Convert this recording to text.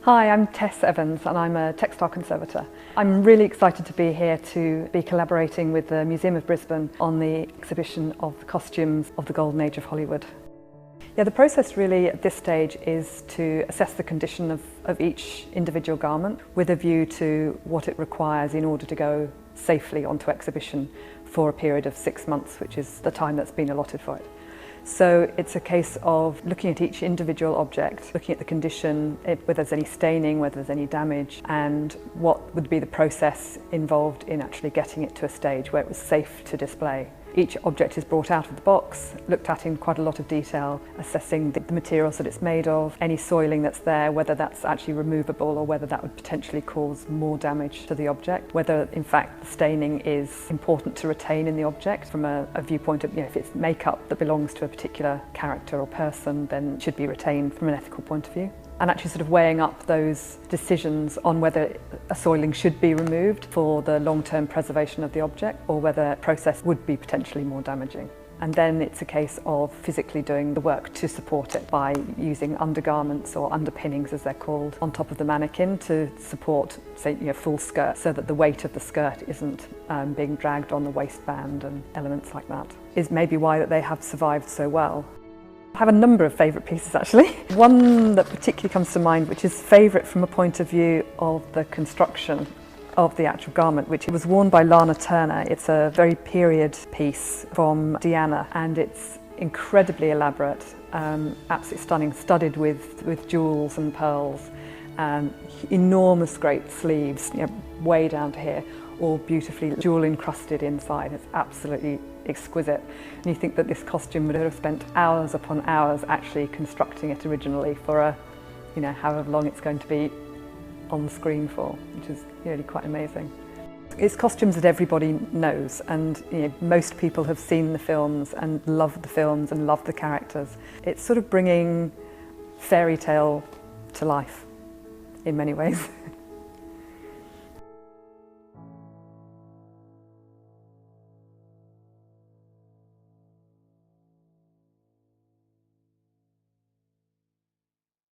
Hi, I'm Tess Evans and I'm a textile conservator. I'm really excited to be here to be collaborating with the Museum of Brisbane on the exhibition of the costumes of the Golden Age of Hollywood. Yeah, the process really at this stage is to assess the condition of each individual garment with a view to what it requires in order to go safely onto exhibition for a period of 6 months, which is the time that's been allotted for it. So it's a case of looking at each individual object, looking at the condition, whether there's any staining, whether there's any damage, and what would be the process involved in actually getting it to a stage where it was safe to display. Each object is brought out of the box, looked at in quite a lot of detail, assessing the materials that it's made of, any soiling that's there, whether that's actually removable or whether that would potentially cause more damage to the object, whether in fact the staining is important to retain in the object from a viewpoint of, if it's makeup that belongs to a particular character or person, then it should be retained from an ethical point of view. And actually sort of weighing up those decisions on whether a soiling should be removed for the long-term preservation of the object or whether a process would be potentially more damaging. And then it's a case of physically doing the work to support it by using undergarments or underpinnings, as they're called, on top of the mannequin to support, say, full skirt, so that the weight of the skirt isn't being dragged on the waistband and elements like that. Is maybe why that they have survived so well. I have a number of favourite pieces actually. One that particularly comes to mind, which is favourite from a point of view of the construction of the actual garment, which was worn by Lana Turner. It's a very period piece from Diana and it's incredibly elaborate, absolutely stunning, studded with jewels and pearls, enormous great sleeves, way down to here, all beautifully jewel encrusted inside. It's absolutely exquisite. And you think that this costume would have spent hours upon hours actually constructing it originally for however long it's going to be on the screen for, which is really quite amazing. It's costumes that everybody knows, and most people have seen the films and love the films and love the characters. It's sort of bringing fairy tale to life in many ways.